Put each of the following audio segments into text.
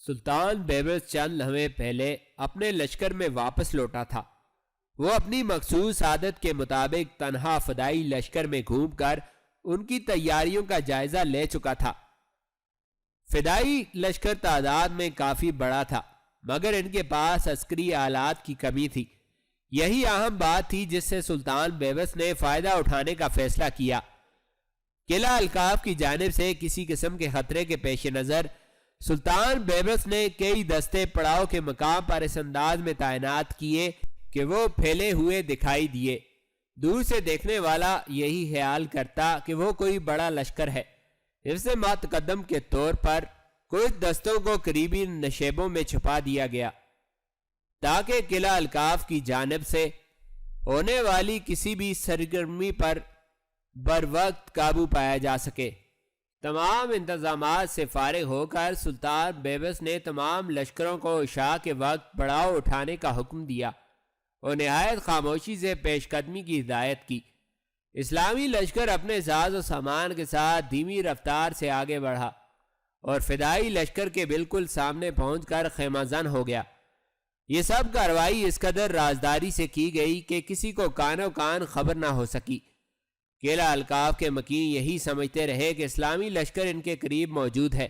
سلطان بیبرس چند لمحے پہلے اپنے لشکر میں واپس لوٹا تھا۔ وہ اپنی مخصوص عادت کے مطابق تنہا فدائی لشکر میں گھوم کر ان کی تیاریوں کا جائزہ لے چکا تھا۔ فدائی لشکر تعداد میں کافی بڑا تھا، مگر ان کے پاس عسکری آلات کی کمی تھی۔ یہی اہم بات تھی جس سے سلطان بیبرس نے فائدہ اٹھانے کا فیصلہ کیا۔ قلعہ الکاف کی جانب سے کسی قسم کے خطرے کے پیش نظر سلطان بیبرس نے کئی دستے پڑاؤ کے مقام پر اس انداز میں تعینات کیے کہ وہ پھیلے ہوئے دکھائی دیے۔ دور سے دیکھنے والا یہی خیال کرتا کہ وہ کوئی بڑا لشکر ہے۔ حفظ ما تقدم کے طور پر کچھ دستوں کو قریبی نشیبوں میں چھپا دیا گیا تاکہ قلعہ الکاف کی جانب سے ہونے والی کسی بھی سرگرمی پر بر وقت قابو پایا جا سکے۔ تمام انتظامات سے فارغ ہو کر سلطان بیبرس نے تمام لشکروں کو عشاء کے وقت پڑاؤ اٹھانے کا حکم دیا اور نہایت خاموشی سے پیش قدمی کی ہدایت کی۔ اسلامی لشکر اپنے ساز و سامان کے ساتھ دھیمی رفتار سے آگے بڑھا اور فدائی لشکر کے بالکل سامنے پہنچ کر خیمہ زن ہو گیا۔ یہ سب کارروائی اس قدر رازداری سے کی گئی کہ کسی کو کانوں کان خبر نہ ہو سکی۔ قلعہ الکاف کے مکین یہی سمجھتے رہے کہ اسلامی لشکر ان کے قریب موجود ہے۔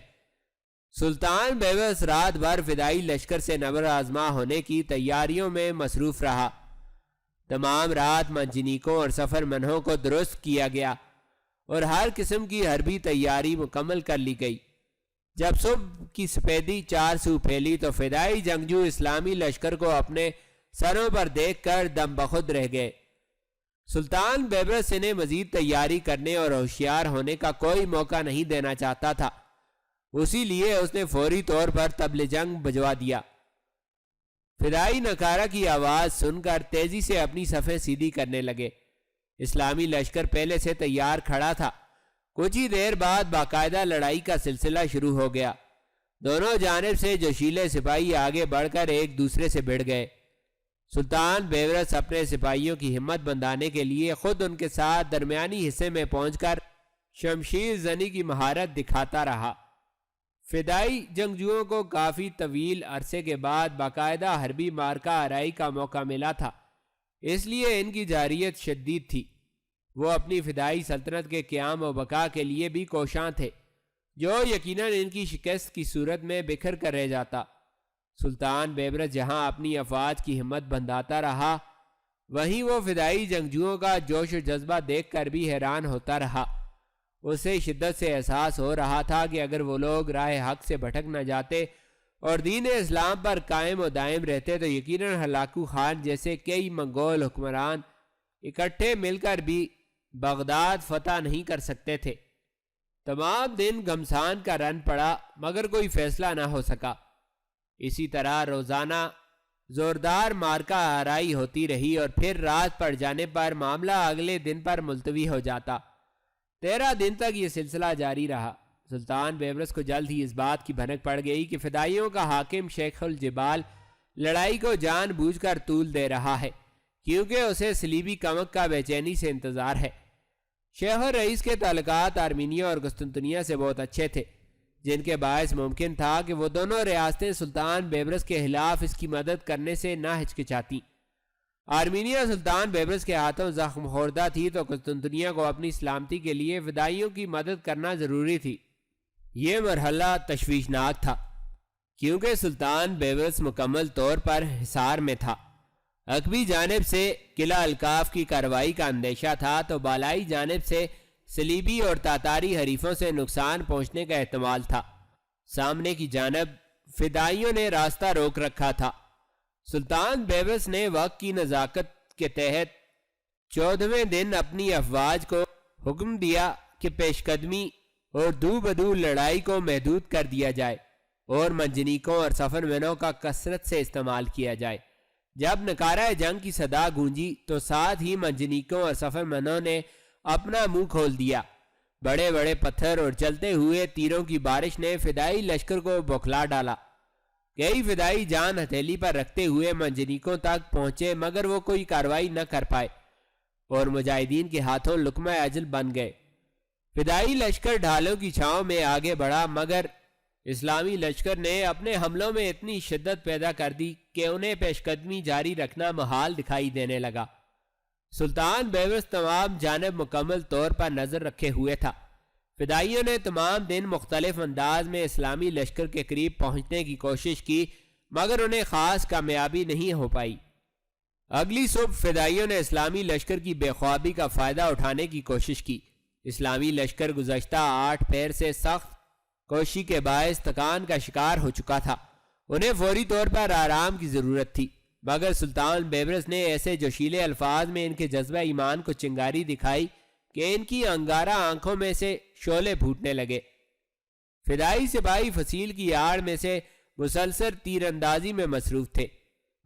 سلطان بیبرس رات بھر فدائی لشکر سے نبر آزما ہونے کی تیاریوں میں مصروف رہا۔ تمام رات منجنیقوں اور سفر منہوں کو درست کیا گیا اور ہر قسم کی حربی تیاری مکمل کر لی گئی۔ جب صبح کی سپیدی چار سو پھیلی تو فدائی جنگجو اسلامی لشکر کو اپنے سروں پر دیکھ کر دم بخود رہ گئے۔ سلطان بیبرس انہیں مزید تیاری کرنے اور ہوشیار ہونے کا کوئی موقع نہیں دینا چاہتا تھا، اسی لیے اس نے فوری طور پر طبل جنگ بجوا دیا۔ فدائی نکارہ کی آواز سن کر تیزی سے اپنی صفیں سیدھی کرنے لگے۔ اسلامی لشکر پہلے سے تیار کھڑا تھا۔ کچھ ہی دیر بعد باقاعدہ لڑائی کا سلسلہ شروع ہو گیا۔ دونوں جانب سے جوشیلے سپاہی آگے بڑھ کر ایک دوسرے سے بھڑ گئے۔ سلطان بیبرس اپنے سپاہیوں کی ہمت بندھانے کے لیے خود ان کے ساتھ درمیانی حصے میں پہنچ کر شمشیر زنی کی مہارت دکھاتا رہا۔ فدائی جنگجوؤں کو کافی طویل عرصے کے بعد باقاعدہ حربی مارکہ آرائی کا موقع ملا تھا، اس لیے ان کی جارحیت شدید تھی۔ وہ اپنی فدائی سلطنت کے قیام و بقا کے لیے بھی کوشاں تھے، جو یقیناً ان کی شکست کی صورت میں بکھر کر رہ جاتا۔ سلطان بیبرس جہاں اپنی افواج کی ہمت بندھاتا رہا، وہیں وہ فدائی جنگجوؤں کا جوش و جذبہ دیکھ کر بھی حیران ہوتا رہا۔ اسے شدت سے احساس ہو رہا تھا کہ اگر وہ لوگ راہ حق سے بھٹک نہ جاتے اور دین اسلام پر قائم و دائم رہتے تو یقیناً ہلاکو خان جیسے کئی منگول حکمران اکٹھے مل کر بھی بغداد فتح نہیں کر سکتے تھے۔ تمام دن گھمسان کا رن پڑا مگر کوئی فیصلہ نہ ہو سکا۔ اسی طرح روزانہ زوردار مارکہ آرائی ہوتی رہی اور پھر رات پڑ جانے پر معاملہ اگلے دن پر ملتوی ہو جاتا۔ 13 دن تک یہ سلسلہ جاری رہا۔ سلطان بیبرس کو جلد ہی اس بات کی بھنک پڑ گئی کہ فدائیوں کا حاکم شیخ الجبال لڑائی کو جان بوجھ کر طول دے رہا ہے، کیونکہ اسے صلیبی کمک کا بے چینی سے انتظار ہے۔ شیخ الرئیس کے تعلقات آرمینیا اور قسطنطنیہ سے بہت اچھے تھے، جن کے باعث ممکن تھا کہ وہ دونوں ریاستیں سلطان بیبرس کے خلاف اس کی مدد کرنے سے نہ ہچکچاتی۔ آرمینیا سلطان بیبرس کے ہاتھوں زخم خوردہ تھی تو قسطنطنیہ کو اپنی سلامتی کے لیے فدائیوں کی مدد کرنا ضروری تھی۔ یہ مرحلہ تشویشناک تھا، کیونکہ سلطان بیبرس مکمل طور پر حصار میں تھا۔ عقبی جانب سے قلعہ الکاف کی کارروائی کا اندیشہ تھا تو بالائی جانب سے صلیبی اور تاتاری حریفوں سے نقصان پہنچنے کا احتمال تھا۔ سامنے کی جانب فدائیوں نے راستہ روک رکھا تھا۔ سلطان بیبرس نے وقت کی نزاکت کے تحت 14ویں دن اپنی افواج کو حکم دیا کہ پیش قدمی اور دو بدو لڑائی کو محدود کر دیا جائے اور منجنیقوں اور سفر مینوں کا کثرت سے استعمال کیا جائے۔ جب نکارہ جنگ کی صدا گونجی تو ساتھ ہی منجنیقوں اور سفر مینوں نے اپنا منہ کھول دیا۔ بڑے بڑے پتھر اور چلتے ہوئے تیروں کی بارش نے فدائی لشکر کو بوکھلا ڈالا۔ کئی فدائی جان ہتھیلی پر رکھتے ہوئے منجنیقوں تک پہنچے مگر وہ کوئی کارروائی نہ کر پائے اور مجاہدین کے ہاتھوں لقمہ اجل بن گئے۔ فدائی لشکر ڈھالوں کی چھاؤں میں آگے بڑھا مگر اسلامی لشکر نے اپنے حملوں میں اتنی شدت پیدا کر دی کہ انہیں پیش قدمی جاری رکھنا محال دکھائی دینے لگا۔ سلطان بیبرس تمام جانب مکمل طور پر نظر رکھے ہوئے تھا۔ فدائیوں نے تمام دن مختلف انداز میں اسلامی لشکر کے قریب پہنچنے کی کوشش کی، مگر انہیں خاص کامیابی نہیں ہو پائی۔ اگلی صبح فدائیوں نے اسلامی لشکر کی بے خوابی کا فائدہ اٹھانے کی کوشش کی۔ اسلامی لشکر گزشتہ 8 پہر سے سخت کوشش کے باعث تکان کا شکار ہو چکا تھا۔ انہیں فوری طور پر آرام کی ضرورت تھی، مگر سلطان بیبرس نے ایسے جوشیلے الفاظ میں ان کے جذبہ ایمان کو چنگاری دکھائی کہ ان کی انگارہ آنکھوں میں سے شعلے پھوٹنے لگے۔ فدائی سپاہی فصیل کی آڑ میں سے مسلسل تیر اندازی میں مصروف تھے۔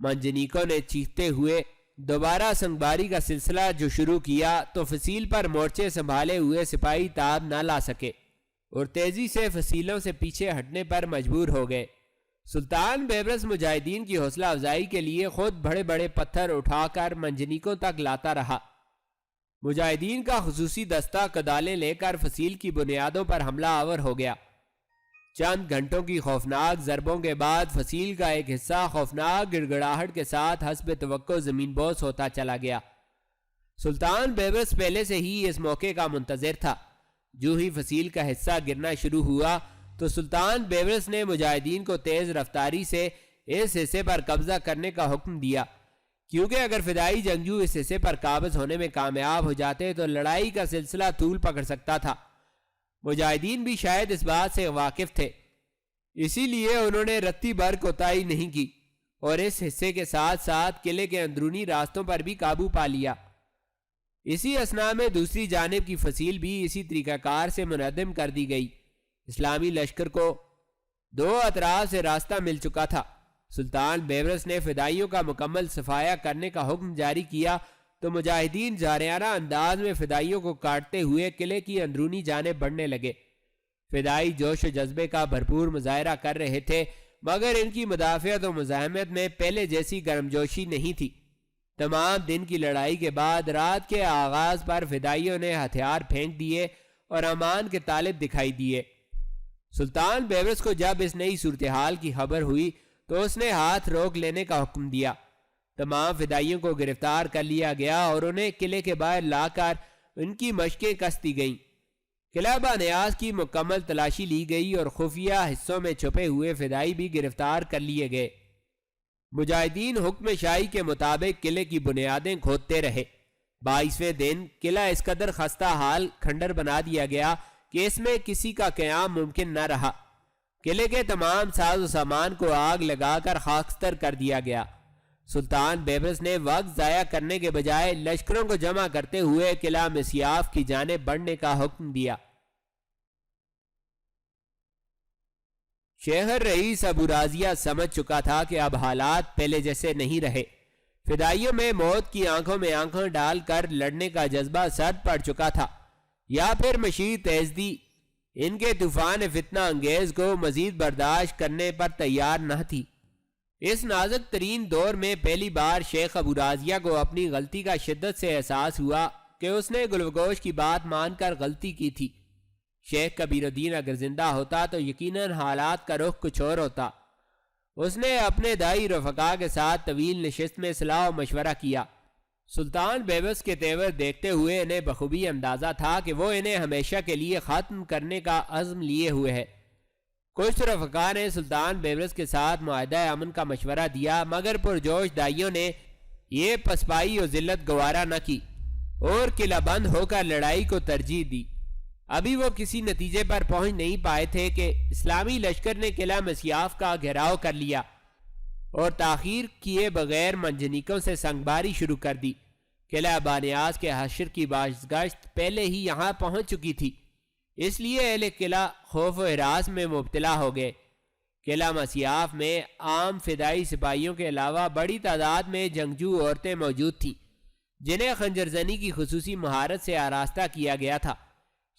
منجنیکوں نے چیختے ہوئے دوبارہ سنگباری کا سلسلہ جو شروع کیا تو فصیل پر مورچے سنبھالے ہوئے سپاہی تاب نہ لا سکے اور تیزی سے فصیلوں سے پیچھے ہٹنے پر مجبور ہو گئے۔ سلطان بیبرس مجاہدین کی حوصلہ افزائی کے لیے خود بڑے بڑے پتھر اٹھا کر منجنیکوں تک لاتا رہا۔ مجاہدین کا خصوصی دستہ کدالیں لے کر فصیل کی بنیادوں پر حملہ آور ہو گیا۔ چند گھنٹوں کی خوفناک ضربوں کے بعد فصیل کا ایک حصہ خوفناک گڑگڑاہٹ کے ساتھ حسب توقع زمین بوس ہوتا چلا گیا۔ سلطان بیبرس پہلے سے ہی اس موقع کا منتظر تھا۔ جو ہی فصیل کا حصہ گرنا شروع ہوا تو سلطان بیبرس نے مجاہدین کو تیز رفتاری سے اس حصے پر قبضہ کرنے کا حکم دیا، کیونکہ اگر فدائی جنگجو اس حصے پر قابض ہونے میں کامیاب ہو جاتے تو لڑائی کا سلسلہ طول پکڑ سکتا تھا۔ مجاہدین بھی شاید اس بات سے واقف تھے، اسی لیے انہوں نے رتی بھر کوتاہی نہیں کی اور اس حصے کے ساتھ ساتھ قلعے کے اندرونی راستوں پر بھی قابو پا لیا۔ اسی اثناء میں دوسری جانب کی فصیل بھی اسی طریقہ کار سے منہدم کر دی گئی۔ اسلامی لشکر کو 2 اطراف سے راستہ مل چکا تھا۔ سلطان بیبرس نے فدائیوں کا مکمل صفایا کرنے کا حکم جاری کیا تو مجاہدین جارحانہ انداز میں فدائیوں کو کاٹتے ہوئے قلعے کی اندرونی جانب بڑھنے لگے۔ فدائی جوش و جذبے کا بھرپور مظاہرہ کر رہے تھے، مگر ان کی مدافعت و مزاحمت میں پہلے جیسی گرمجوشی نہیں تھی۔ تمام دن کی لڑائی کے بعد رات کے آغاز پر فدائیوں نے ہتھیار پھینک دیے اور امان کے طالب دکھائی دیے۔ سلطان بیبرس کو جب اس نئی صورتحال کی خبر ہوئی تو اس نے ہاتھ روک لینے کا حکم دیا۔ تمام فدائیوں کو گرفتار کر لیا گیا اور انہیں قلعے کے باہر لا کر ان کی مشقیں کس دی گئیں۔ قلعہ بانیاز کی مکمل تلاشی لی گئی اور خفیہ حصوں میں چھپے ہوئے فدائی بھی گرفتار کر لیے گئے۔ مجاہدین حکم شاہی کے مطابق قلعے کی بنیادیں کھودتے رہے۔ 22ویں دن قلعہ اس قدر خستہ حال کھنڈر بنا دیا گیا کہ اس میں کسی کا قیام ممکن نہ رہا۔ قلعے کے تمام ساز و سامان کو آگ لگا کر خاکستر کر دیا گیا۔ سلطان بیبرس نے وقت ضائع کرنے کے بجائے لشکروں کو جمع کرتے ہوئے قلعہ مسیاف کی جانب بڑھنے کا حکم دیا۔ شہر رئیس ابو راضیہ سمجھ چکا تھا کہ اب حالات پہلے جیسے نہیں رہے۔ فدائیوں میں موت کی آنکھوں میں آنکھیں ڈال کر لڑنے کا جذبہ سرد پڑ چکا تھا، یا پھر مشیر تیزدی ان کے طوفان فتنہ انگیز کو مزید برداشت کرنے پر تیار نہ تھی۔ اس نازک ترین دور میں پہلی بار شیخ ابو راضیہ کو اپنی غلطی کا شدت سے احساس ہوا کہ اس نے گلوگوش کی بات مان کر غلطی کی تھی۔ شیخ کبیر الدین اگر زندہ ہوتا تو یقیناً حالات کا رخ کچھ اور ہوتا۔ اس نے اپنے دائی رفقا کے ساتھ طویل نشست میں صلاح و مشورہ کیا۔ سلطان بیبرس کے تیور دیکھتے ہوئے انہیں بخوبی اندازہ تھا کہ وہ انہیں ہمیشہ کے لیے ختم کرنے کا عزم لیے ہوئے ہے۔ کچھ رفقا نے سلطان بیبرس کے ساتھ معاہدہ امن کا مشورہ دیا، مگر پرجوش دائیوں نے یہ پسپائی و ذلت گوارا نہ کی اور قلعہ بند ہو کر لڑائی کو ترجیح دی۔ ابھی وہ کسی نتیجے پر پہنچ نہیں پائے تھے کہ اسلامی لشکر نے قلعہ مسیاف کا گھیراؤ کر لیا اور تاخیر کیے بغیر منجنیکوں سے سنگباری شروع کر دی۔ قلعہ بانیاز کے حشر کی بازگشت پہلے ہی یہاں پہنچ چکی تھی، اس لیے اہل قلعہ خوف و ہراس میں مبتلا ہو گئے۔ قلعہ مسیاف میں عام فدائی سپاہیوں کے علاوہ بڑی تعداد میں جنگجو عورتیں موجود تھیں، جنہیں خنجر زنی کی خصوصی مہارت سے آراستہ کیا گیا تھا۔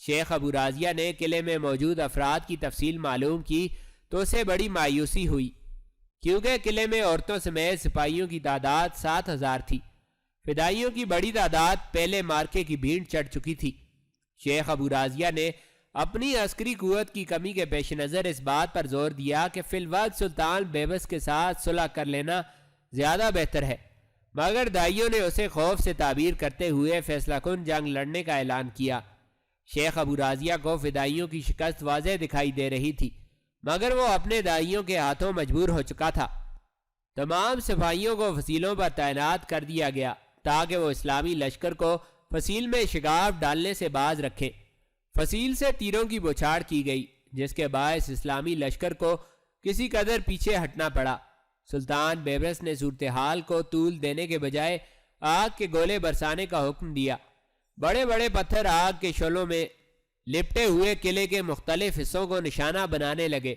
شیخ ابو راضیہ نے قلعے میں موجود افراد کی تفصیل معلوم کی تو اسے بڑی مایوسی ہوئی، کیونکہ قلعے میں عورتوں سمیت سپاہیوں کی تعداد 7000 تھی۔ فدائیوں کی بڑی تعداد پہلے مارکے کی بھیڑ چڑھ چکی تھی۔ شیخ ابو راضیہ نے اپنی عسکری قوت کی کمی کے پیش نظر اس بات پر زور دیا کہ فی الوقت سلطان بیبرس کے ساتھ صلح کر لینا زیادہ بہتر ہے، مگر دائیوں نے اسے خوف سے تعبیر کرتے ہوئے فیصلہ کن جنگ لڑنے کا اعلان کیا۔ شیخ ابو راضیہ کو فدائیوں کی شکست واضح دکھائی دے رہی تھی، مگر وہ اپنے دائیوں کے ہاتھوں مجبور ہو چکا تھا۔ تمام سپاہیوں کو فصیلوں پر تعینات کر دیا گیا تاکہ وہ اسلامی لشکر کو فصیل میں شگاف ڈالنے سے باز رکھے۔ فصیل سے تیروں کی بوچھاڑ کی گئی، جس کے باعث اسلامی لشکر کو کسی قدر پیچھے ہٹنا پڑا۔ سلطان بیبرس نے صورتحال کو طول دینے کے بجائے آگ کے گولے برسانے کا حکم دیا۔ بڑے بڑے پتھر آگ کے شعلوں میں لپٹے ہوئے قلعے کے مختلف حصوں کو نشانہ بنانے لگے۔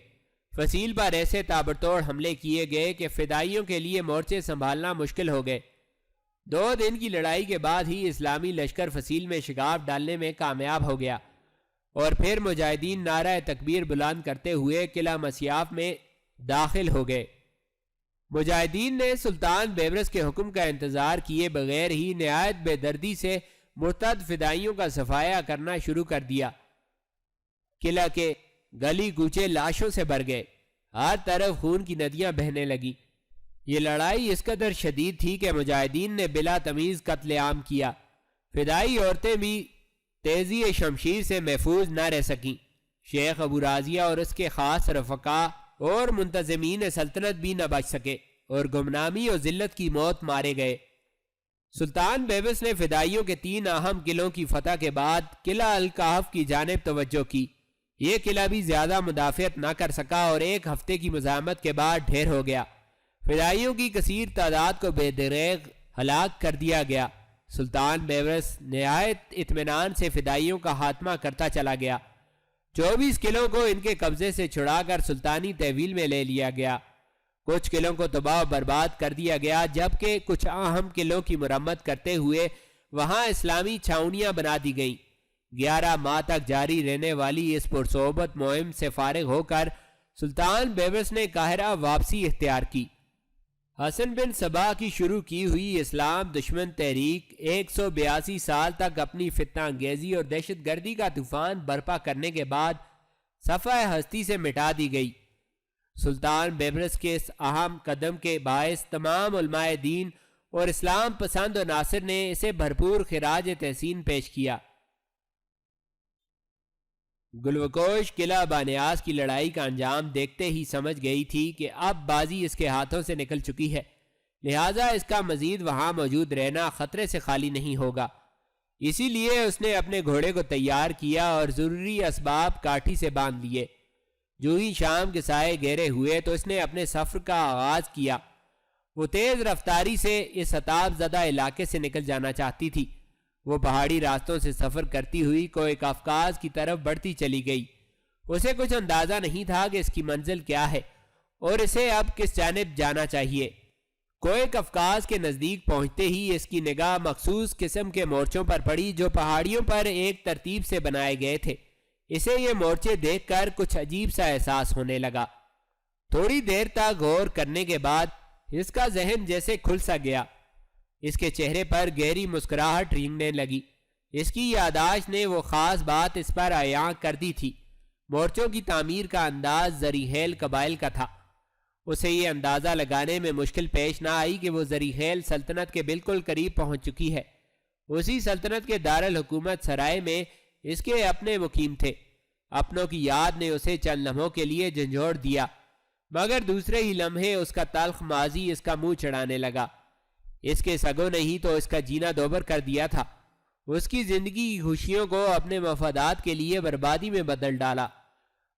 فصیل پر ایسے تابڑتوڑ حملے کیے گئے کہ فدائیوں کے لیے مورچے سنبھالنا مشکل ہو گئے۔ 2 دن کی لڑائی کے بعد ہی اسلامی لشکر فصیل میں شگاف ڈالنے میں کامیاب ہو گیا، اور پھر مجاہدین نعرہ تکبیر بلند کرتے ہوئے قلعہ مسیاف میں داخل ہو گئے۔ مجاہدین نے سلطان بیبرس کے حکم کا انتظار کیے بغیر ہی نہایت بے دردی سے مرتد فدائیوں کا صفایا کرنا شروع کر دیا۔ قلعہ کے گلی کوچے لاشوں سے بھر گئے، ہر طرف خون کی ندیاں بہنے لگی۔ یہ لڑائی اس قدر شدید تھی کہ مجاہدین نے بلا تمیز قتل عام کیا۔ فدائی عورتیں بھی تیزی شمشیر سے محفوظ نہ رہ سکیں۔ شیخ ابو راضیہ اور اس کے خاص رفقا اور منتظمین سلطنت بھی نہ بچ سکے اور گمنامی اور ذلت کی موت مارے گئے۔ سلطان بیبرس نے فدائیوں کے 3 اہم قلعوں کی فتح کے بعد قلعہ الکہف کی جانب توجہ کی۔ یہ قلعہ بھی زیادہ مدافعت نہ کر سکا اور 1 ہفتے کی مزاحمت کے بعد ڈھیر ہو گیا۔ فدائیوں کی کثیر تعداد کو بے دریغ ہلاک کر دیا گیا۔ سلطان بیبرس نہایت اطمینان سے فدائیوں کا خاتمہ کرتا چلا گیا۔ 24 قلعوں کو ان کے قبضے سے چھڑا کر سلطانی تحویل میں لے لیا گیا۔ کچھ قلعوں کو تباہ و برباد کر دیا گیا، جبکہ کچھ اہم قلعوں کی مرمت کرتے ہوئے وہاں اسلامی چھاؤنیاں بنا دی گئیں۔ 11 ماہ تک جاری رہنے والی اس پرصحبت مہم سے فارغ ہو کر سلطان بیبرس نے قاہرہ واپسی اختیار کی۔ حسن بن صبا کی شروع کی ہوئی اسلام دشمن تحریک 182 سال تک اپنی فتنہ انگیزی اور دہشت گردی کا طوفان برپا کرنے کے بعد صفحہ ہستی سے مٹا دی گئی۔ سلطان بیبرس کے اس اہم قدم کے باعث تمام علماء دین اور اسلام پسند و ناصر نے اسے بھرپور خراج تحسین پیش کیا۔ گلوکوش قلعہ بانیاس کی لڑائی کا انجام دیکھتے ہی سمجھ گئی تھی کہ اب بازی اس کے ہاتھوں سے نکل چکی ہے، لہٰذا اس کا مزید وہاں موجود رہنا خطرے سے خالی نہیں ہوگا۔ اسی لیے اس نے اپنے گھوڑے کو تیار کیا اور ضروری اسباب کاٹھی سے باندھ لیے۔ جو ہی شام کے سائے گہرے ہوئے تو اس نے اپنے سفر کا آغاز کیا۔ وہ تیز رفتاری سے اس عطاب زدہ علاقے سے نکل جانا چاہتی تھی۔ وہ پہاڑی راستوں سے سفر کرتی ہوئی کوہ قفقاز کی طرف بڑھتی چلی گئی۔ اسے کچھ اندازہ نہیں تھا کہ اس کی منزل کیا ہے اور اسے اب کس جانب جانا چاہیے۔ کوہ قفقاز کے نزدیک پہنچتے ہی اس کی نگاہ مخصوص قسم کے مورچوں پر پڑی جو پہاڑیوں پر ایک ترتیب سے بنائے گئے تھے۔ اسے یہ مورچے دیکھ کر کچھ عجیب سا احساس ہونے لگا۔ تھوڑی دیر تک غور کرنے کے بعد اس کا ذہن جیسے کھل سا گیا۔ اس کے چہرے پر گہری مسکراہٹ رینگنے لگی۔ اس کی یادداشت نے وہ خاص بات اس پر عیاں کر دی تھی۔ مورچوں کی تعمیر کا انداز زرعیل قبائل کا تھا۔ اسے یہ اندازہ لگانے میں مشکل پیش نہ آئی کہ وہ زرعیل سلطنت کے بالکل قریب پہنچ چکی ہے۔ اسی سلطنت کے دارالحکومت سرائے میں اس کے اپنے مقیم تھے۔ اپنوں کی یاد نے اسے چند لمحوں کے لیے جھنجھوڑ دیا، مگر دوسرے ہی لمحے اس کا تلخ ماضی اس کا منہ چڑھانے لگا۔ اس کے سگوں نے ہی تو اس کا جینا دوبر کر دیا تھا۔ اس کی زندگی کی خوشیوں کو اپنے مفادات کے لیے بربادی میں بدل ڈالا۔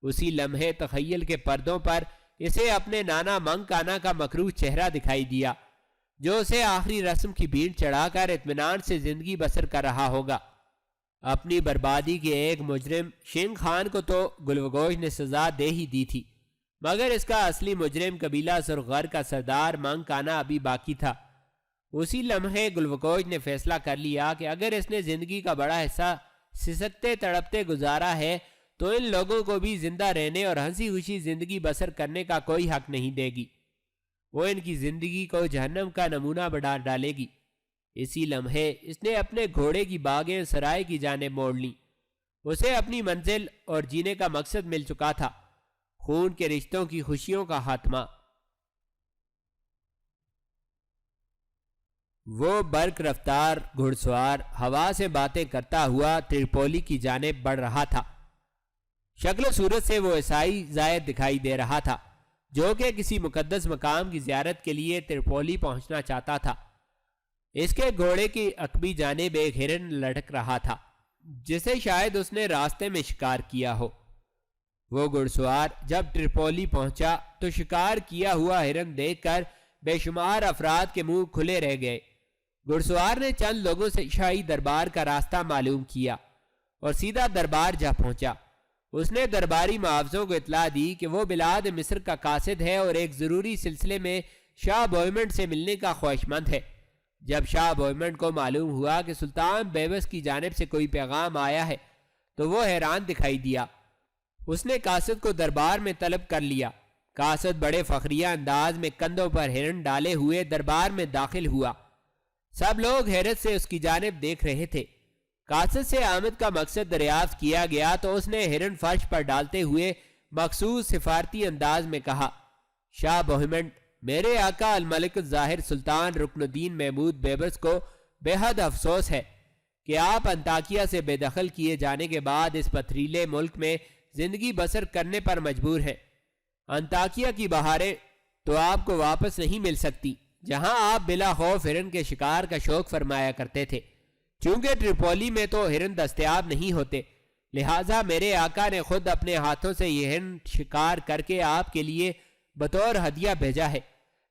اسی لمحے تخیل کے پردوں پر اسے اپنے نانا منگ کانا کا مکروہ چہرہ دکھائی دیا، جو اسے آخری رسم کی بھیڑ چڑھا کر اطمینان سے زندگی بسر کر رہا ہوگا۔ اپنی بربادی کے ایک مجرم شنگ خان کو تو گلوگوش نے سزا دے ہی دی تھی، مگر اس کا اصلی مجرم قبیلہ سرغر کا سردار منگ کانا ابھی باقی تھا۔ اسی لمحے گلوکوش نے فیصلہ کر لیا کہ اگر اس نے زندگی کا بڑا حصہ سسکتے تڑپتے گزارا ہے تو ان لوگوں کو بھی زندہ رہنے اور ہنسی خوشی زندگی بسر کرنے کا کوئی حق نہیں دے گی۔ وہ ان کی زندگی کو جہنم کا نمونہ بنا ڈالے گی۔ اسی لمحے اس نے اپنے گھوڑے کی باگیں سرائے کی جانب موڑ لیں۔ اسے اپنی منزل اور جینے کا مقصد مل چکا تھا، خون کے رشتوں کی خوشیوں کا خاتمہ۔ وہ برق رفتار گھڑ سوار ہوا سے باتیں کرتا ہوا ترپولی کی جانب بڑھ رہا تھا۔ شکل و صورت سے وہ عیسائی زائر دکھائی دے رہا تھا جو کہ کسی مقدس مقام کی زیارت کے لیے ترپولی پہنچنا چاہتا تھا۔ اس کے گھوڑے کی عقبی جانب ایک ہرن لٹک رہا تھا جسے شاید اس نے راستے میں شکار کیا ہو۔ وہ گھڑ سوار جب ترپولی پہنچا تو شکار کیا ہوا ہرن دیکھ کر بے شمار افراد کے منہ کھلے رہ گئے۔ گھڑ سوار نے چند لوگوں سے شاہی دربار کا راستہ معلوم کیا اور سیدھا دربار جا پہنچا۔ اس نے درباری محافظوں کو اطلاع دی کہ وہ بلاد مصر کا قاصد ہے اور ایک ضروری سلسلے میں شاہ بوئیمنڈ سے ملنے کا خواہش مند ہے۔ جب شاہ بوئیمنڈ کو معلوم ہوا کہ سلطان بیبس کی جانب سے کوئی پیغام آیا ہے تو وہ حیران دکھائی دیا۔ اس نے قاصد کو دربار میں طلب کر لیا۔ قاصد بڑے فخریہ انداز میں کندھوں پر ہرن ڈالے ہوئے دربار میں داخل ہوا۔ سب لوگ حیرت سے اس کی جانب دیکھ رہے تھے۔ قاصد سے آمد کا مقصد دریافت کیا گیا تو اس نے ہرن فرش پر ڈالتے ہوئے مخصوص سفارتی انداز میں کہا، شاہ بوہیمنڈ، میرے آقا الملک الظاہر سلطان رکن الدین محمود بیبرس کو بے حد افسوس ہے کہ آپ انطاکیہ سے بے دخل کیے جانے کے بعد اس پتھریلے ملک میں زندگی بسر کرنے پر مجبور ہیں۔ انطاکیہ کی بہاریں تو آپ کو واپس نہیں مل سکتی جہاں آپ بلا خوف ہرن کے شکار کا شوق فرمایا کرتے تھے۔ چونکہ ترپولی میں تو ہرن دستیاب نہیں ہوتے، لہٰذا میرے آقا نے خود اپنے ہاتھوں سے یہ ہرن شکار کر کے آپ کے لیے بطور ہدیہ بھیجا ہے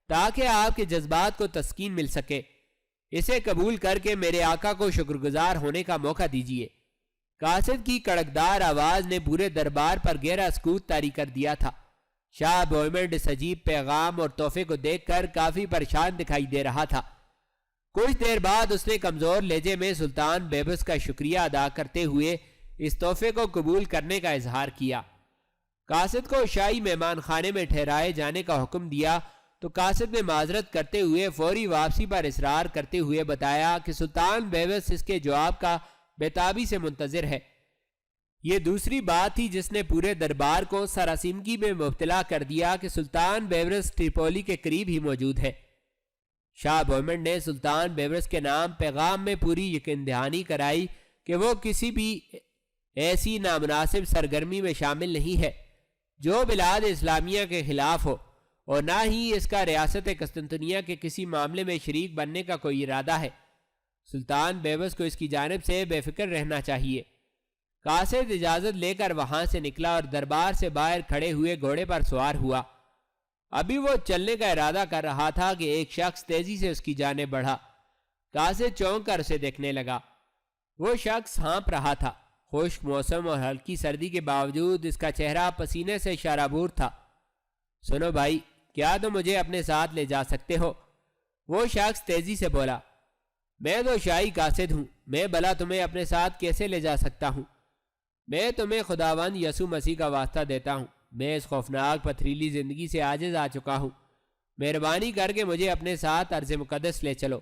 تاکہ آپ کے جذبات کو تسکین مل سکے۔ اسے قبول کر کے میرے آقا کو شکر گزار ہونے کا موقع دیجیے۔ قاصد کی کڑکدار آواز نے پورے دربار پر گہرا سکوت طاری کر دیا تھا۔ شاہ بوئیمنڈ اس عجیب پیغام اور تحفے کو دیکھ کر کافی پریشان دکھائی دے رہا تھا۔ کچھ دیر بعد اس نے کمزور لہجے میں سلطان بیبس کا شکریہ ادا کرتے ہوئے اس تحفے کو قبول کرنے کا اظہار کیا۔ قاصد کو شاہی مہمان خانے میں ٹھہرائے جانے کا حکم دیا تو قاصد نے معذرت کرتے ہوئے فوری واپسی پر اصرار کرتے ہوئے بتایا کہ سلطان بیبس اس کے جواب کا بے تابی سے منتظر ہے۔ یہ دوسری بات تھی جس نے پورے دربار کو سراسیمگی میں مبتلا کر دیا کہ سلطان بیبرس ترپولی کے قریب ہی موجود ہے۔ شاہ بوئیمنڈ نے سلطان بیبرس کے نام پیغام میں پوری یقین دہانی کرائی کہ وہ کسی بھی ایسی نامناسب سرگرمی میں شامل نہیں ہے جو بلاد اسلامیہ کے خلاف ہو، اور نہ ہی اس کا ریاست قسطنطنیہ کے کسی معاملے میں شریک بننے کا کوئی ارادہ ہے۔ سلطان بیبس کو اس کی جانب سے بے فکر رہنا چاہیے۔ قاصد اجازت لے کر وہاں سے نکلا اور دربار سے باہر کھڑے ہوئے گھوڑے پر سوار ہوا۔ ابھی وہ چلنے کا ارادہ کر رہا تھا کہ ایک شخص تیزی سے اس کی جانب بڑھا۔ قاصد چونک کر اسے دیکھنے لگا۔ وہ شخص ہانپ رہا تھا۔ خشک موسم اور ہلکی سردی کے باوجود اس کا چہرہ پسینے سے شرابور تھا۔ سنو بھائی، کیا تم مجھے اپنے ساتھ لے جا سکتے ہو؟ وہ شخص تیزی سے بولا۔ میں تو شاہی قاصد ہوں، میں بھلا تمہیں اپنے ساتھ کیسے لے جا سکتا ہوں؟ میں تمہیں خداوند یسوع مسیح کا واسطہ دیتا ہوں، میں اس خوفناک پتھریلی زندگی سے عاجز آ چکا ہوں۔ مہربانی کر کے مجھے اپنے ساتھ ارض مقدس لے چلو۔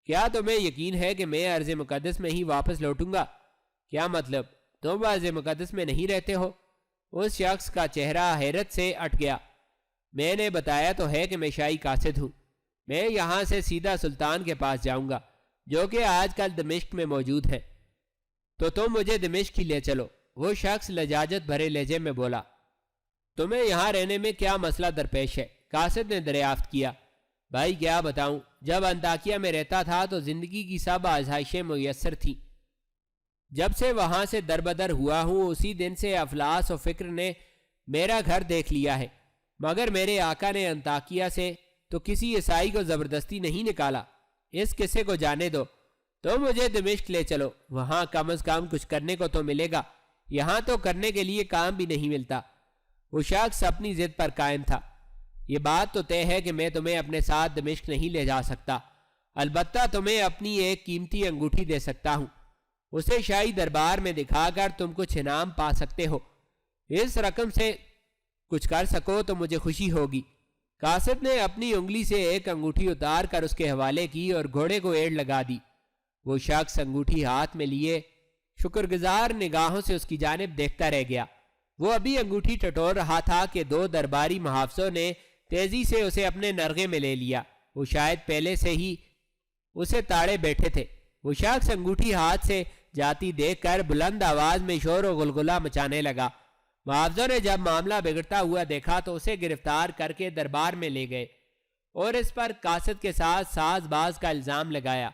کیا تمہیں یقین ہے کہ میں ارض مقدس میں ہی واپس لوٹوں گا؟ کیا مطلب، تم ارض مقدس میں نہیں رہتے ہو؟ اس شخص کا چہرہ حیرت سے اٹھ گیا۔ میں نے بتایا تو ہے کہ میں شاہی قاصد ہوں۔ میں یہاں سے سیدھا سلطان کے پاس جاؤں گا جو کہ آج کل دمشق میں موجود ہے۔ تو تم مجھے دمشق ہی لے چلو، وہ شخص لجاجت بھرے لہجے میں بولا۔ تمہیں یہاں رہنے میں کیا مسئلہ درپیش ہے؟ قاصد نے دریافت کیا۔ بھائی کیا بتاؤں، جب انطاکیہ میں رہتا تھا تو زندگی کی سب آزمائشیں میسر تھیں۔ جب سے وہاں سے دربدر ہوا ہوں اسی دن سے افلاس و فکر نے میرا گھر دیکھ لیا ہے، مگر میرے آقا نے انطاکیہ سے تو کسی عیسائی کو زبردستی نہیں نکالا۔ اس قصے کو جانے دو، تو مجھے دمشق لے چلو، وہاں کم از کم کچھ کرنے کو تو ملے گا، یہاں تو کرنے کے لیے کام بھی نہیں ملتا۔ وہ شخص اپنی ضد پر قائم تھا۔ یہ بات تو طے ہے کہ میں تمہیں اپنے ساتھ دمشق نہیں لے جا سکتا، البتہ تمہیں اپنی ایک قیمتی انگوٹھی دے سکتا ہوں، اسے شاہی دربار میں دکھا کر تم کچھ انعام پا سکتے ہو۔ اس رقم سے کچھ کر سکو تو مجھے خوشی ہوگی۔ قاصد نے اپنی انگلی سے ایک انگوٹھی اتار کر اس کے حوالے کی اور گھوڑے کو ایڑ لگا دی۔ وہ شخص انگوٹھی ہاتھ میں لیے شکرگزار نگاہوں سے اس کی جانب دیکھتا رہ گیا۔ وہ ابھی انگوٹھی ٹٹول رہا تھا کہ دو درباری محافظوں نے تیزی سے اسے اپنے نرغے میں لے لیا۔ وہ شاید پہلے سے ہی اسے تاڑے بیٹھے تھے۔ وہ شخص انگوٹھی ہاتھ سے جاتی دیکھ کر بلند آواز میں شور و غلغلہ مچانے لگا۔ محافظوں نے جب معاملہ بگڑتا ہوا دیکھا تو اسے گرفتار کر کے دربار میں لے گئے اور اس پر قاصد کے ساتھ ساز باز کا الزام لگایا۔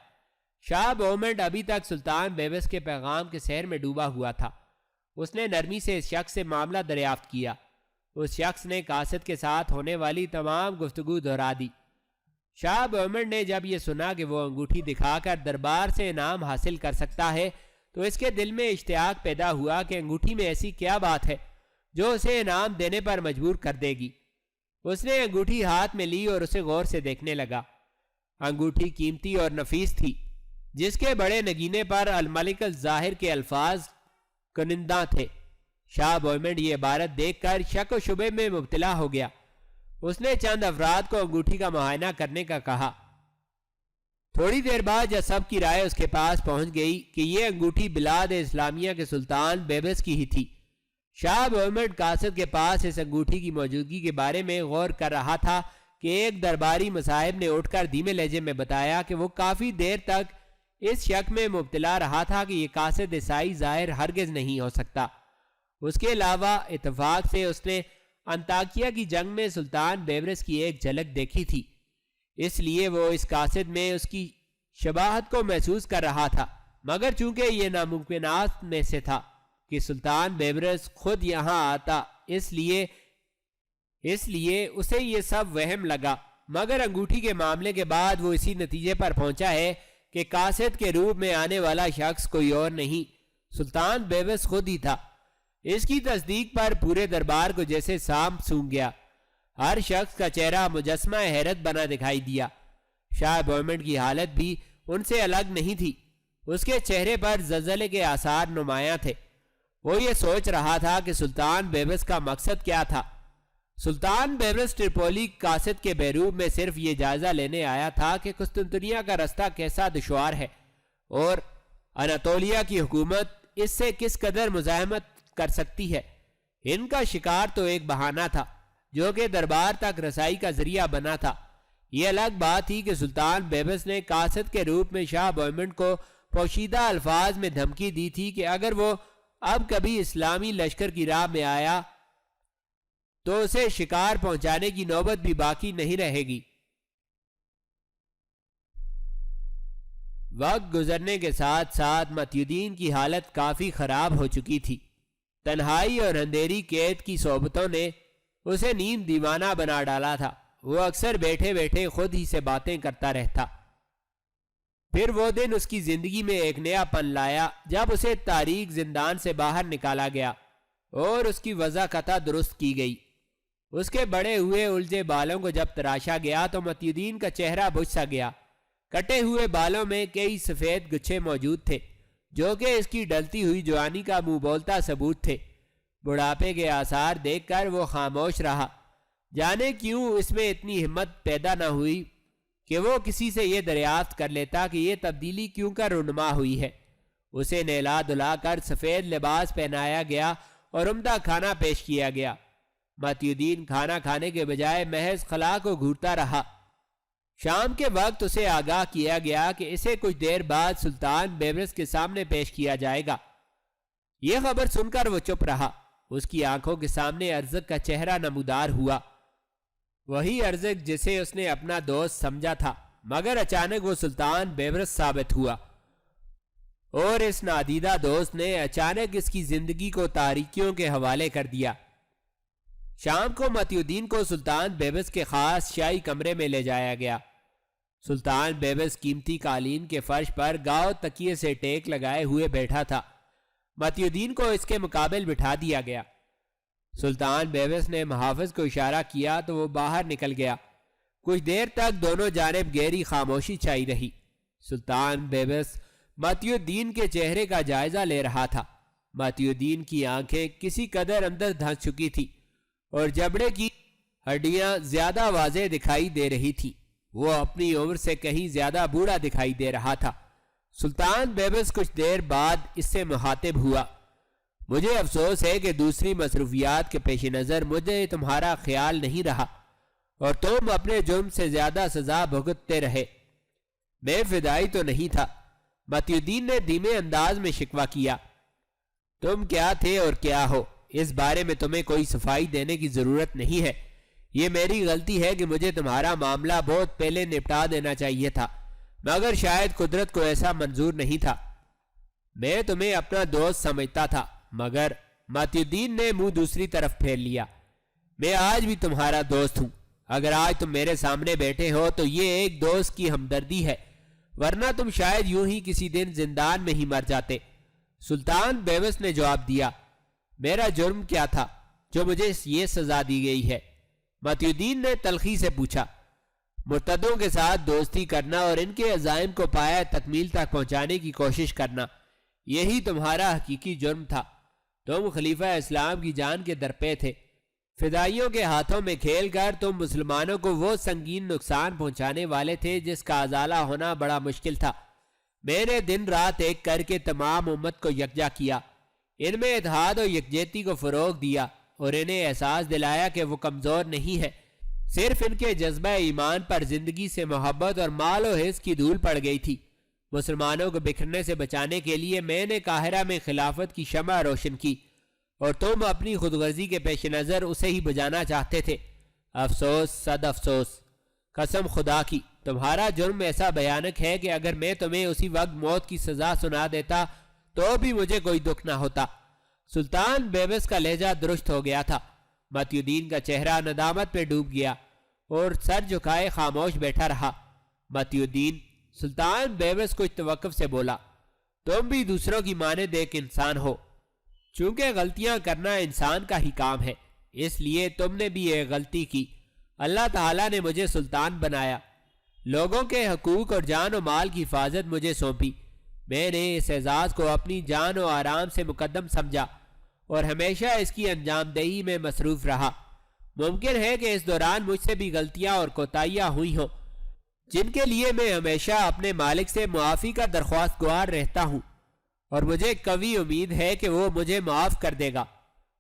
شاہ بومنڈ ابھی تک سلطان بیبس کے پیغام کے سحر میں ڈوبا ہوا تھا۔ اس نے نرمی سے اس شخص سے معاملہ دریافت کیا۔ اس شخص نے قاصد کے ساتھ ہونے والی تمام گفتگو دہرا دی۔ شاہ بومنڈ نے جب یہ سنا کہ وہ انگوٹھی دکھا کر دربار سے انعام حاصل کر سکتا ہے تو اس کے دل میں اشتیاق پیدا ہوا کہ انگوٹھی میں ایسی کیا بات ہے جو اسے انعام دینے پر مجبور کر دے گی۔ اس نے انگوٹھی ہاتھ میں لی اور اسے غور سے دیکھنے لگا۔ انگوٹھی قیمتی اور نفیس تھی، جس کے بڑے نگینے پر الملک الظاہر کے الفاظ کنندہ تھے۔ شاہ بومنڈ یہ عبارت دیکھ کر شک و شبے میں مبتلا ہو گیا۔ اس نے چند افراد کو انگوٹھی کا معائنہ کرنے کا کہا۔ تھوڑی دیر بعد جب سب کی رائے اس کے پاس پہنچ گئی کہ یہ انگوٹھی بلاد اسلامیہ کے سلطان بیبس کی ہی تھی، شاہ بومنڈ قاصد کے پاس اس انگوٹھی کی موجودگی کے بارے میں غور کر رہا تھا کہ ایک درباری مصاحب نے اٹھ کر دھیمے لہجے میں بتایا کہ وہ کافی دیر تک اس شک میں مبتلا رہا تھا کہ یہ قاصد عیسائی ظاہر ہرگز نہیں ہو سکتا۔ اس کے علاوہ اتفاق سے اس نے انطاکیہ کی جنگ میں سلطان بیبرس کی ایک جھلک دیکھی تھی، اس لیے وہ اس قاصد میں اس کی شباہت کو محسوس کر رہا تھا، مگر چونکہ یہ ناممکنات میں سے تھا کہ سلطان بیبرس خود یہاں آتا، اس لیے اسے یہ سب وہم لگا۔ مگر انگوٹھی کے معاملے کے بعد وہ اسی نتیجے پر پہنچا ہے کہ قاصد کے روپ میں آنے والا شخص کوئی اور نہیں، سلطان بیبس خود ہی تھا۔ اس کی تصدیق پر پورے دربار کو جیسے سانپ سونگھ گیا۔ ہر شخص کا چہرہ مجسمہ حیرت بنا دکھائی دیا۔ شاہ بومنڈ کی حالت بھی ان سے الگ نہیں تھی۔ اس کے چہرے پر زلزلے کے آثار نمایاں تھے۔ وہ یہ سوچ رہا تھا کہ سلطان بیبس کا مقصد کیا تھا۔ سلطان بیبس ٹریپولی قاصد کے بیروب میں صرف یہ جائزہ لینے آیا تھا کہ قسطنطنیہ کا رستہ کیسا دشوار ہے اور اناطولیہ کی حکومت اس سے کس قدر مزاحمت کر سکتی ہے۔ ان کا شکار تو ایک بہانہ تھا جو کہ دربار تک رسائی کا ذریعہ بنا تھا۔ یہ الگ بات تھی کہ سلطان بیبس نے قاصد کے روپ میں شاہ بومنڈ کو پوشیدہ الفاظ میں دھمکی دی تھی کہ اگر وہ اب کبھی اسلامی لشکر کی راہ میں آیا تو اسے شکار پہنچانے کی نوبت بھی باقی نہیں رہے گی۔ وقت گزرنے کے ساتھ ساتھ متی الدین کی حالت کافی خراب ہو چکی تھی۔ تنہائی اور اندھیری قید کی صحبتوں نے اسے نیم دیوانہ بنا ڈالا تھا۔ وہ اکثر بیٹھے بیٹھے خود ہی سے باتیں کرتا رہتا۔ پھر وہ دن اس کی زندگی میں ایک نیا پن لایا جب اسے تاریک زندان سے باہر نکالا گیا اور اس کی وضع قطع درست کی گئی۔ اس کے بڑے ہوئے الجھے بالوں کو جب تراشا گیا تو متی الدین کا چہرہ بجھ سا گیا۔ کٹے ہوئے بالوں میں کئی سفید گچھے موجود تھے جو کہ اس کی ڈلتی ہوئی جوانی کا منہ بولتا ثبوت تھے۔ بڑھاپے کے آثار دیکھ کر وہ خاموش رہا۔ جانے کیوں اس میں اتنی ہمت پیدا نہ ہوئی کہ وہ کسی سے یہ دریافت کر لیتا کہ یہ تبدیلی کیوں کر رونما ہوئی ہے۔ اسے نہلا دھلا کر سفید لباس پہنایا گیا اور عمدہ کھانا پیش کیا گیا۔ متی الدین کھانا کھانے کے بجائے محض خلا کو گھورتا رہا۔ شام کے وقت اسے آگاہ کیا گیا کہ اسے کچھ دیر بعد سلطان بیبرس کے سامنے پیش کیا جائے گا۔ یہ خبر سن کر وہ چپ رہا۔ اس کی آنکھوں کے سامنے ارزق کا چہرہ نمودار ہوا، وہی ارزق جسے اس نے اپنا دوست سمجھا تھا، مگر اچانک وہ سلطان بیبرس ثابت ہوا اور اس نادیدہ دوست نے اچانک اس کی زندگی کو تاریکیوں کے حوالے کر دیا۔ شام کو متی الدین کو سلطان بیبس کے خاص شاہی کمرے میں لے جایا گیا۔ سلطان بیبس قیمتی قالین کے فرش پر گاؤ تکیے سے ٹیک لگائے ہوئے بیٹھا تھا۔ متی الدین کو اس کے مقابل بٹھا دیا گیا۔ سلطان بیبس نے محافظ کو اشارہ کیا تو وہ باہر نکل گیا۔ کچھ دیر تک دونوں جانب گہری خاموشی چھائی رہی۔ سلطان بیبس متی الدین کے چہرے کا جائزہ لے رہا تھا۔ متی الدین کی آنکھیں کسی قدر اندر دھنس چکی تھی اور جبڑے کی ہڈیاں زیادہ واضح دکھائی دے رہی تھی۔ وہ اپنی عمر سے کہیں زیادہ بوڑھا دکھائی دے رہا تھا۔ سلطان بیبس کچھ دیر بعد اس سے مخاطب ہوا۔ مجھے افسوس ہے کہ دوسری مصروفیات کے پیش نظر مجھے تمہارا خیال نہیں رہا اور تم اپنے جرم سے زیادہ سزا بھگتتے رہے۔ میں فدائی تو نہیں تھا، متی الدین نے دھیمے انداز میں شکوہ کیا۔ تم کیا تھے اور کیا ہو، اس بارے میں تمہیں کوئی صفائی دینے کی ضرورت نہیں ہے۔ یہ میری غلطی ہے کہ مجھے تمہارا معاملہ بہت پہلے نپٹا دینا چاہیے تھا، مگر شاید قدرت کو ایسا منظور نہیں تھا۔ میں تمہیں اپنا دوست سمجھتا تھا، مگر متی الدین نے منہ دوسری طرف پھیر لیا۔ میں آج بھی تمہارا دوست ہوں۔ اگر آج تم میرے سامنے بیٹھے ہو تو یہ ایک دوست کی ہمدردی ہے، ورنہ تم شاید یوں ہی کسی دن زندان میں ہی مر جاتے۔ سلطان بیبس نے جواب دیا، میرا جرم کیا تھا جو مجھے یہ سزا دی گئی ہے؟ متی الدین نے تلخی سے پوچھا۔ مرتدوں کے ساتھ دوستی کرنا اور ان کے عزائم کو پایہ تکمیل تک پہنچانے کی کوشش کرنا، یہی تمہارا حقیقی جرم تھا۔ تم خلیفہ اسلام کی جان کے درپے تھے۔ فدائیوں کے ہاتھوں میں کھیل کر تم مسلمانوں کو وہ سنگین نقصان پہنچانے والے تھے جس کا ازالہ ہونا بڑا مشکل تھا۔ میں نے دن رات ایک کر کے تمام امت کو یکجا کیا، ان میں اتحاد و یکجہتی کو فروغ دیا اور انہیں احساس دلایا کہ وہ کمزور نہیں ہے۔ صرف ان کے جذبہ ایمان پر زندگی سے محبت اور مال و حس کی دھول پڑ گئی تھی۔ مسلمانوں کو بکھرنے سے بچانے کے لیے میں نے قاہرہ میں خلافت کی شمع روشن کی اور تم اپنی خود غرضی کے پیش نظر اسے ہی بجانا چاہتے تھے۔ افسوس، صد افسوس، قسم خدا کی تمہارا جرم ایسا بھیانک ہے کہ اگر میں تمہیں اسی وقت موت کی سزا سنا دیتا تو بھی مجھے کوئی دکھ نہ ہوتا۔ سلطان بیبس کا لہجہ درست ہو گیا تھا۔ متی الدین کا چہرہ ندامت پہ ڈوب گیا اور سر جھکائے خاموش بیٹھا رہا۔ متی الدین، سلطان بیبس کچھ توقف سے بولا، تم بھی دوسروں کی مانند ایک انسان ہو۔ چونکہ غلطیاں کرنا انسان کا ہی کام ہے، اس لیے تم نے بھی ایک غلطی کی۔ اللہ تعالیٰ نے مجھے سلطان بنایا، لوگوں کے حقوق اور جان و مال کی حفاظت مجھے سونپی۔ میں نے اس اعزاز کو اپنی جان و آرام سے مقدم سمجھا اور ہمیشہ اس کی انجام دہی میں مصروف رہا۔ ممکن ہے کہ اس دوران مجھ سے بھی غلطیاں اور کوتاہیاں ہوئی ہوں، جن کے لیے میں ہمیشہ اپنے مالک سے معافی کا درخواست گوار رہتا ہوں، اور مجھے قوی امید ہے کہ وہ مجھے معاف کر دے گا۔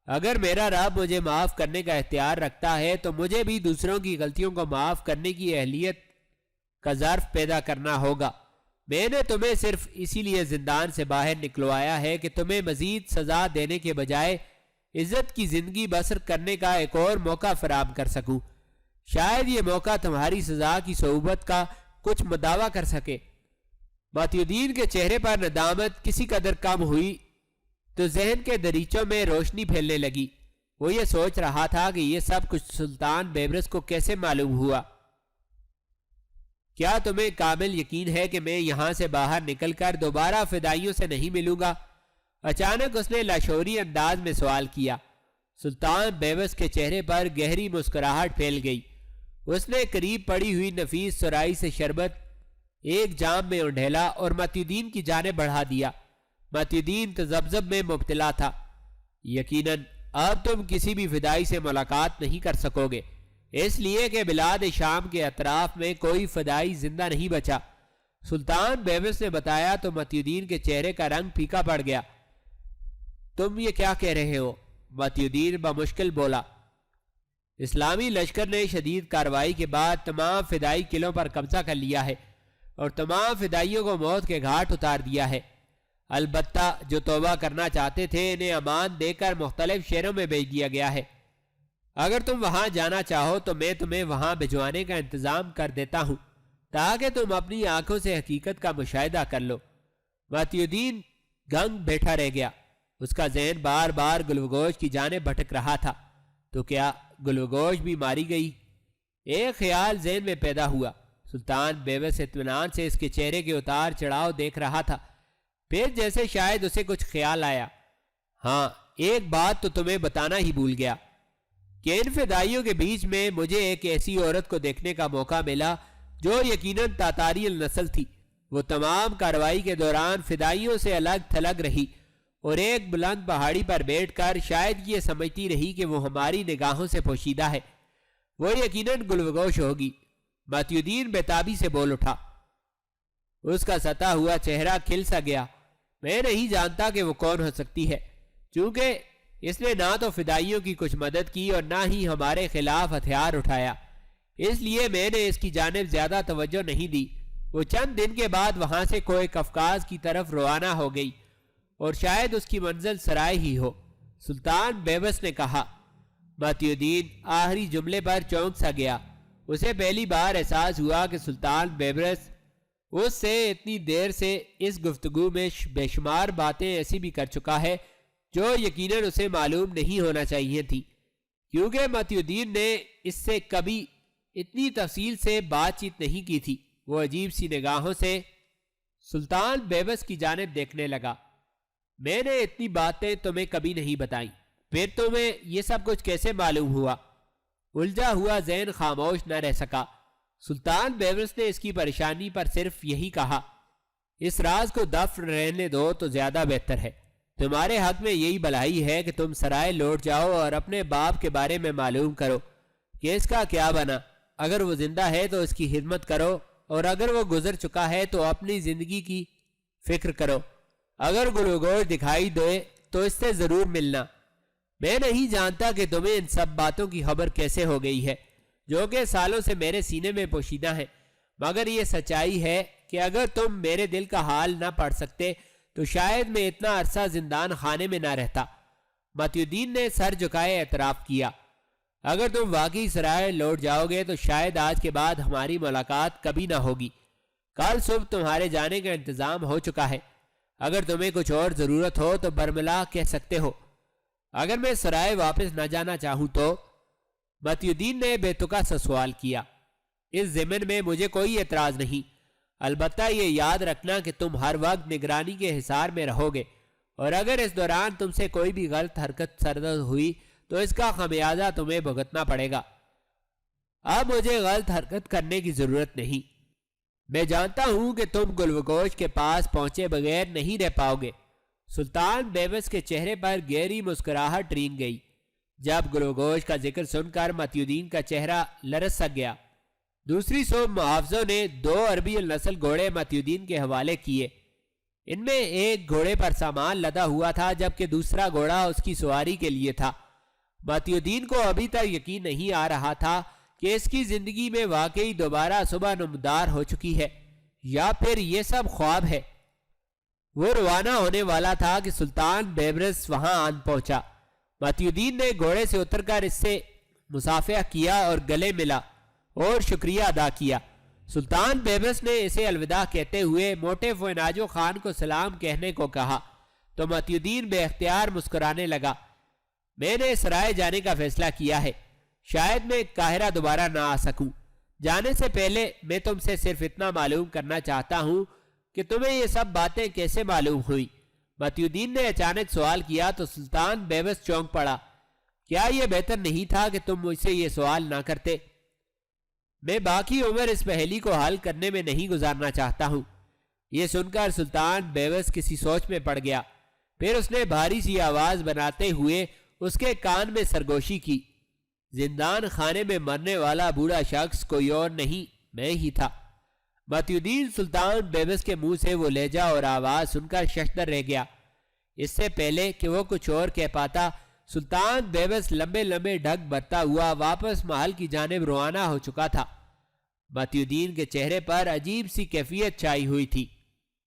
اگر میرا رب مجھے معاف کرنے کا اختیار رکھتا ہے تو مجھے بھی دوسروں کی غلطیوں کو معاف کرنے کی اہلیت کا ظرف پیدا کرنا ہوگا۔ میں نے تمہیں صرف اسی لیے زندان سے باہر نکلوایا ہے کہ تمہیں مزید سزا دینے کے بجائے عزت کی زندگی بسر کرنے کا ایک اور موقع فراہم کر سکوں۔ شاید یہ موقع تمہاری سزا کی صعوبت کا کچھ مداوع کر سکے۔ متی الدین کے چہرے پر ندامت کسی قدر کم ہوئی تو ذہن کے دریچوں میں روشنی پھیلنے لگی۔ وہ یہ سوچ رہا تھا کہ یہ سب کچھ سلطان بیبرس کو کیسے معلوم ہوا۔ کیا تمہیں کامل یقین ہے کہ میں یہاں سے باہر نکل کر دوبارہ فدائیوں سے نہیں ملوں گا؟ اچانک اس نے لاشعوری انداز میں سوال کیا۔ سلطان بیبس کے چہرے پر گہری مسکراہٹ پھیل گئی۔ اس نے قریب پڑی ہوئی نفیس سرائی سے شربت ایک جام میں انڈھیلا اور متی الدین کی جانب بڑھا دیا۔ متی الدین تذبذب میں مبتلا تھا۔ یقیناً اب تم کسی بھی فدائی سے ملاقات نہیں کر سکو گے، اس لیے کہ بلاد شام کے اطراف میں کوئی فدائی زندہ نہیں بچا۔ سلطان بیبس نے بتایا تو متی الدین کے چہرے کا رنگ پھیکا پڑ گیا۔ تم یہ کیا کہہ رہے ہو؟ متی الدین بمشکل بولا۔ اسلامی لشکر نے شدید کارروائی کے بعد تمام فدائی قلعوں پر قبضہ کر لیا ہے اور تمام فدائیوں کو موت کے گھاٹ اتار دیا ہے۔ البتہ جو توبہ کرنا چاہتے تھے انہیں امان دے کر مختلف شہروں میں بھیج دیا گیا ہے۔ اگر تم وہاں جانا چاہو تو میں تمہیں وہاں بھجوانے کا انتظام کر دیتا ہوں تاکہ تم اپنی آنکھوں سے حقیقت کا مشاہدہ کر لو۔ متی الدین گنگ بیٹھا رہ گیا۔ اس کا ذہن بار بار گلوگوش کی جانب بھٹک رہا تھا۔ تو کیا گلوگوش بھی ماری گئی؟ ایک خیال ذہن میں پیدا ہوا۔ سلطان بیبس اطمینان سے اس کے چہرے کے اتار چڑھاؤ دیکھ رہا تھا۔ پھر جیسے شاید اسے کچھ خیال آیا، ہاں ایک بات تو تمہیں بتانا ہی بھول گیا کہ ان فدائیوں کے بیچ میں مجھے ایک ایسی عورت کو دیکھنے کا موقع ملا جو یقیناً تاتاری النسل تھی۔ وہ تمام کارروائی کے دوران فدائیوں سے الگ تھلگ رہی اور ایک بلند پہاڑی پر بیٹھ کر شاید یہ سمجھتی رہی کہ وہ ہماری نگاہوں سے پوشیدہ ہے۔ وہ یقیناً گلوگوش ہوگی۔ متی الدین بیتابی سے بول اٹھا۔ اس کا ستا ہوا چہرہ کھل سا گیا۔ میں نہیں جانتا کہ وہ کون ہو سکتی ہے، چونکہ اس نے نہ تو فدائیوں کی کچھ مدد کی اور نہ ہی ہمارے خلاف ہتھیار اٹھایا، اس لیے میں نے اس کی جانب زیادہ توجہ نہیں دی۔ وہ چند دن کے بعد وہاں سے کوئے قفقاز کی طرف روانہ ہو گئی اور شاید اس کی منزل سرائے ہی ہو۔ سلطان بیبس نے کہا۔ متی الدین آخری جملے پر چونک سا گیا۔ اسے پہلی بار احساس ہوا کہ سلطان بیبرس اس سے اتنی دیر سے اس گفتگو میں بے شمار باتیں ایسی بھی کر چکا ہے جو یقیناً اسے معلوم نہیں ہونا چاہیے تھی، کیونکہ متی الدین نے اس سے کبھی اتنی تفصیل سے بات چیت نہیں کی تھی۔ وہ عجیب سی نگاہوں سے سلطان بیبس کی جانب دیکھنے لگا۔ میں نے اتنی باتیں تمہیں کبھی نہیں بتائیں، پھر تمہیں یہ سب کچھ کیسے معلوم ہوا؟ الجھا ہوا ذہن خاموش نہ رہ سکا۔ سلطان بیبرس نے اس کی پریشانی پر صرف یہی کہا، اس راز کو دفن رہنے دو تو زیادہ بہتر ہے۔ تمہارے حق میں یہی بھلائی ہے کہ تم سرائے لوٹ جاؤ اور اپنے باپ کے بارے میں معلوم کرو کہ اس کا کیا بنا۔ اگر وہ زندہ ہے تو اس کی خدمت کرو، اور اگر وہ گزر چکا ہے تو اپنی زندگی کی فکر کرو۔ اگر گلوگوش دکھائی دے تو اس سے ضرور ملنا۔ میں نہیں جانتا کہ تمہیں ان سب باتوں کی خبر کیسے ہو گئی ہے جو کہ سالوں سے میرے سینے میں پوشیدہ ہیں، مگر یہ سچائی ہے کہ اگر تم میرے دل کا حال نہ پڑھ سکتے تو شاید میں اتنا عرصہ زندان خانے میں نہ رہتا۔ متی الدین نے سر جھکائے اعتراف کیا۔ اگر تم واقعی سرائے لوٹ جاؤ گے تو شاید آج کے بعد ہماری ملاقات کبھی نہ ہوگی۔ کل صبح تمہارے جانے کا انتظام ہو چکا ہے۔ اگر تمہیں کچھ اور ضرورت ہو تو برملا کہہ سکتے ہو۔ اگر میں سرائے واپس نہ جانا چاہوں تو؟ متی الدین نے بے تکا سا سوال کیا۔ اس ضمن میں مجھے کوئی اعتراض نہیں، البتہ یہ یاد رکھنا کہ تم ہر وقت نگرانی کے حصار میں رہو گے، اور اگر اس دوران تم سے کوئی بھی غلط حرکت سرزد ہوئی تو اس کا خمیازہ تمہیں بھگتنا پڑے گا۔ اب مجھے غلط حرکت کرنے کی ضرورت نہیں۔ میں جانتا ہوں کہ تم گلوگوش کے پاس پہنچے بغیر نہیں رہ پاؤ گے۔ سلطان بیبس کے چہرے پر گہری مسکراہٹ رینگ گئی۔ جب گلوگوش کا ذکر سن کر متی الدین کا چہرہ لرز سا گیا۔ دوسری صبح محافظوں نے 2 عربی النسل گھوڑے متی الدین کے حوالے کیے۔ ان میں ایک گھوڑے پر سامان لدا ہوا تھا جبکہ دوسرا گھوڑا اس کی سواری کے لیے تھا۔ متی الدین کو ابھی تک یقین نہیں آ رہا تھا کہ اس کی زندگی میں واقعی دوبارہ صبح نمودار ہو چکی ہے یا پھر یہ سب خواب ہے۔ وہ روانہ ہونے والا تھا کہ سلطان بیبرس وہاں آن پہنچا۔ متی الدین نے گھوڑے سے اتر کر اس سے مصافحہ کیا اور گلے ملا اور شکریہ ادا کیا۔ سلطان بیبرس نے اسے الوداع کہتے ہوئے موٹے فوئناجو خان کو سلام کہنے کو کہا تو متی الدین بے اختیار مسکرانے لگا۔ میں نے سرائے جانے کا فیصلہ کیا ہے، شاید میں قاہرہ دوبارہ نہ آ سکوں۔ جانے سے پہلے میں تم سے صرف اتنا معلوم کرنا چاہتا ہوں کہ تمہیں یہ سب باتیں کیسے معلوم ہوئی؟ متی الدین نے اچانک سوال کیا تو سلطان بیبس چونک پڑا۔ کیا یہ بہتر نہیں تھا کہ تم مجھ سے یہ سوال نہ کرتے؟ میں باقی عمر اس پہیلی کو حل کرنے میں نہیں گزارنا چاہتا ہوں۔ یہ سن کر سلطان بیبس کسی سوچ میں پڑ گیا۔ پھر اس نے بھاری سی آواز بناتے ہوئے اس کے کان میں سرگوشی کی۔ زندان خانے میں مرنے والا بوڑھا شخص کوئی اور نہیں، میں ہی تھا۔ متی الدین سلطان بیبس کے منہ سے وہ لہجہ اور آواز سن کر ششدر رہ گیا۔ اس سے پہلے کہ وہ کچھ اور کہہ پاتا، سلطان بیبس لمبے لمبے ڈھگ بھرتا ہوا واپس محل کی جانب روانہ ہو چکا تھا۔ متی الدین کے چہرے پر عجیب سی کیفیت چھائی ہوئی تھی۔